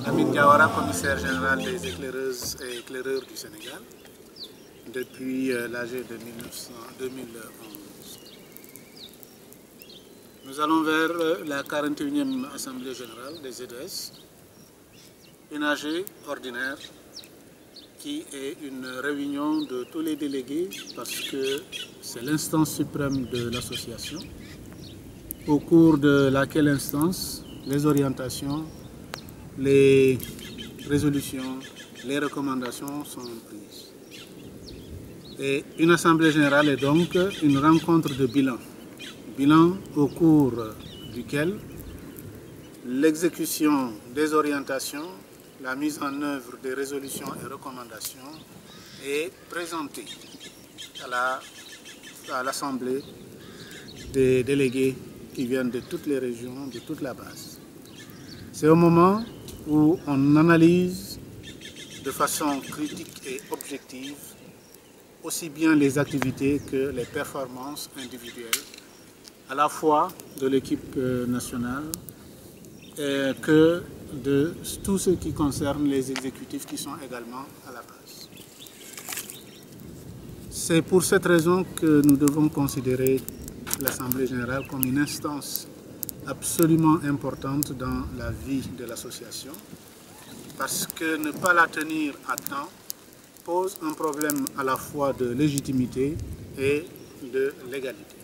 Lamine Diawara, commissaire général des éclaireuses et éclaireurs du Sénégal, depuis l'âge de 2011. Nous allons vers la 41e Assemblée générale des EDS, une AG ordinaire qui est une réunion de tous les délégués parce que c'est l'instance suprême de l'association, au cours de laquelle instance les orientations, les résolutions, les recommandations sont prises. Et une assemblée générale est donc une rencontre de bilan. Bilan au cours duquel l'exécution des orientations, la mise en œuvre des résolutions et recommandations est présentée à l'assemblée des délégués qui viennent de toutes les régions, de toute la base. C'est au moment où on analyse de façon critique et objective aussi bien les activités que les performances individuelles, à la fois de l'équipe nationale que de tout ce qui concerne les exécutifs qui sont également à la base. C'est pour cette raison que nous devons considérer l'Assemblée générale comme une instance absolument importante dans la vie de l'association, parce que ne pas la tenir à temps pose un problème à la fois de légitimité et de légalité.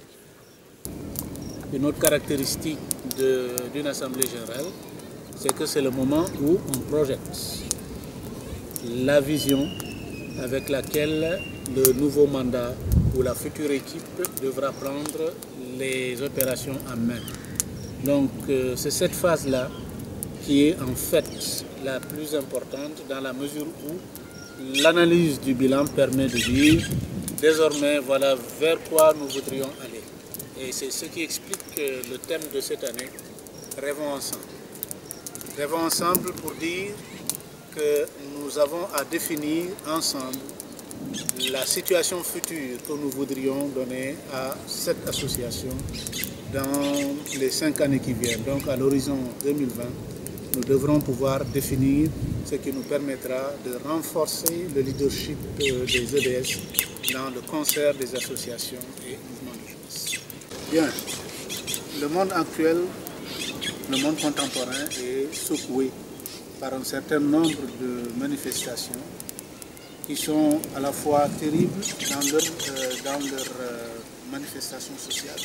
Une autre caractéristique d'une assemblée générale, c'est que c'est le moment où on projette la vision avec laquelle le nouveau mandat ou la future équipe devra prendre les opérations en main. Donc c'est cette phase-là qui est en fait la plus importante dans la mesure où l'analyse du bilan permet de dire désormais voilà vers quoi nous voudrions aller. Et c'est ce qui explique le thème de cette année, Rêvons ensemble. Rêvons ensemble pour dire que nous avons à définir ensemble la situation future que nous voudrions donner à cette association dans les 5 années qui viennent. Donc à l'horizon 2020, nous devrons pouvoir définir ce qui nous permettra de renforcer le leadership des EDS dans le concert des associations et mouvements de jeunesse. Bien, le monde actuel, le monde contemporain est secoué par un certain nombre de manifestations qui sont à la fois terribles dans leur manifestations sociales,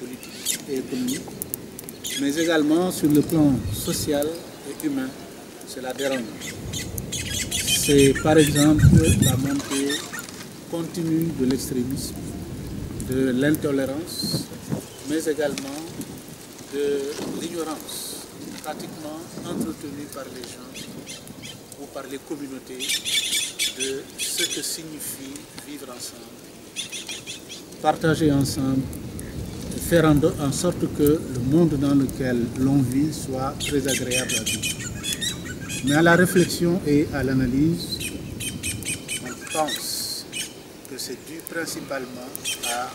politiques et économiques, mais également sur le plan social et humain, cela dérange. C'est par exemple la montée continue de l'extrémisme, de l'intolérance, mais également de l'ignorance pratiquement entretenue par les gens ou par les communautés de ce que signifie vivre ensemble, partager ensemble, faire en sorte que le monde dans lequel l'on vit soit très agréable à vivre. Mais à la réflexion et à l'analyse, on pense que c'est dû principalement à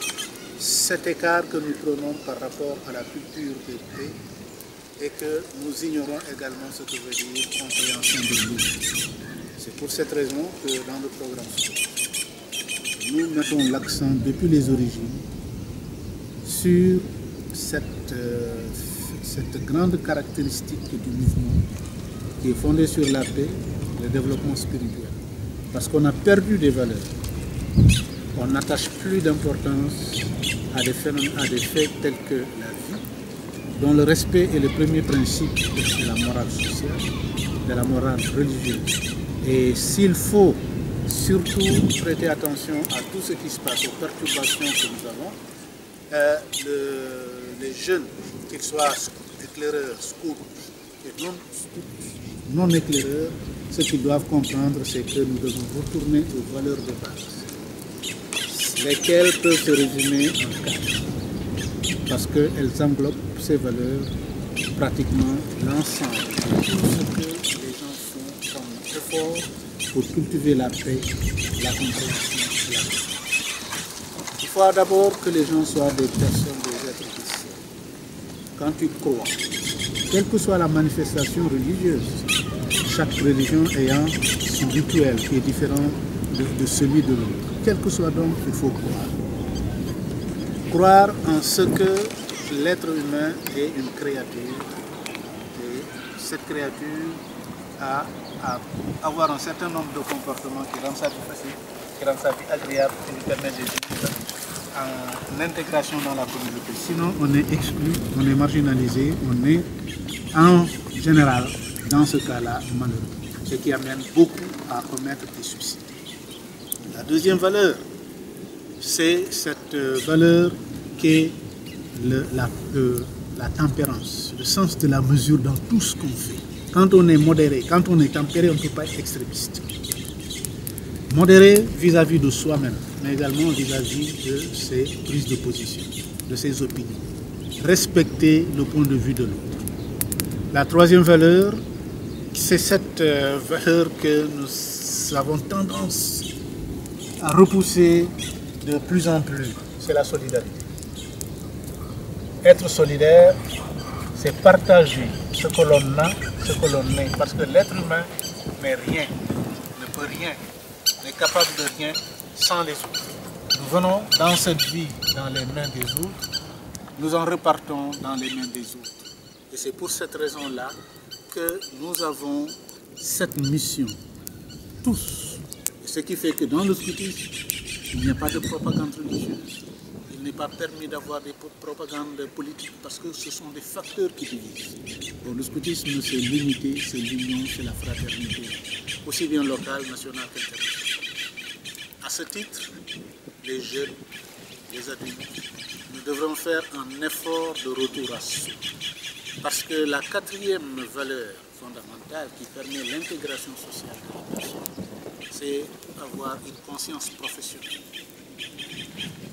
cet écart que nous prenons par rapport à la culture de paix et que nous ignorons également ce que veut dire compréhension de l'autre. C'est pour cette raison que dans le programme, nous mettons l'accent depuis les origines sur cette grande caractéristique du mouvement qui est fondée sur la paix, le développement spirituel. Parce qu'on a perdu des valeurs. On n'attache plus d'importance à des phénomènes, à des faits tels que la vie, dont le respect est le premier principe de la morale sociale, de la morale religieuse. Et s'il faut surtout prêter attention à tout ce qui se passe, aux perturbations que nous avons, les jeunes, qu'ils soient éclaireurs, scouts et non éclaireurs, ce qu'ils doivent comprendre, c'est que nous devons retourner aux valeurs de base, lesquelles peuvent se résumer en 4. parce qu'elles englobent ces valeurs pratiquement l'ensemble de tout ce que les gens font comme effort pour cultiver la paix, la compréhension et la paix. Il faut d'abord que les gens soient des personnes, des êtres ici. Quand tu crois, quelle que soit la manifestation religieuse, chaque religion ayant son rituel qui est différent de celui de l'autre. Quel que soit donc, il faut croire. Croire en ce que l'être humain est une créature et cette créature a à avoir un certain nombre de comportements qui rendent sa vie facile, qui rendent sa vie agréable, qui lui permettent de vivre en intégration dans la communauté. Sinon, on est exclu, on est marginalisé, on est en général, dans ce cas-là, malheureux. Ce qui amène beaucoup à commettre des suicides. La deuxième valeur, c'est cette valeur qu'est la tempérance, le sens de la mesure dans tout ce qu'on fait. Quand on est modéré, quand on est tempéré, on ne peut pas être extrémiste. Modéré vis-à-vis de soi-même, mais également vis-à-vis de ses prises de position, de ses opinions. Respecter le point de vue de l'autre. La troisième valeur, c'est cette valeur que nous avons tendance à repousser de plus en plus, c'est la solidarité. Être solidaire, c'est partager ce que l'on a, ce que l'on est, parce que l'être humain n'est rien, ne peut rien, n'est capable de rien sans les autres. Nous venons dans cette vie dans les mains des autres, nous en repartons dans les mains des autres. Et c'est pour cette raison-là que nous avons cette mission, tous. Ce qui fait que dans le scoutisme, il n'y a pas de propagande religieuse. Il n'est pas permis d'avoir des propagandes politiques parce que ce sont des facteurs qui divisent. Bon, le scoutisme, c'est l'unité, c'est l'union, c'est la fraternité, aussi bien locale, nationale qu'internationale. À ce titre, les jeunes, les adultes, nous devrons faire un effort de retour à soi. Parce que la quatrième valeur fondamentale qui permet l'intégration sociale de la personne, c'est avoir une conscience professionnelle.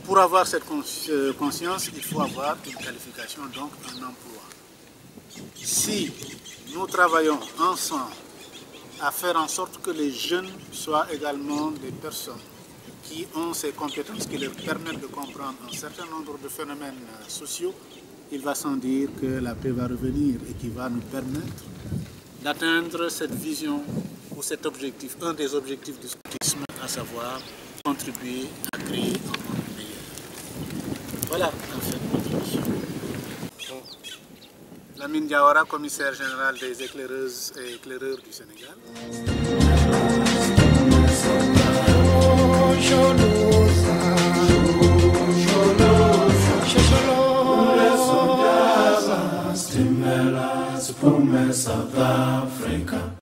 Pour avoir cette conscience, il faut avoir une qualification, donc un emploi. Si nous travaillons ensemble à faire en sorte que les jeunes soient également des personnes qui ont ces compétences qui leur permettent de comprendre un certain nombre de phénomènes sociaux, il va sans dire que la paix va revenir et qui va nous permettre d'atteindre cette vision ou cet objectif, un des objectifs du scoutisme, à savoir contribuer à créer un monde meilleur. Voilà en fait notre mission. Lamine Diawara, commissaire général des éclaireuses et éclaireurs du Sénégal. South Africa.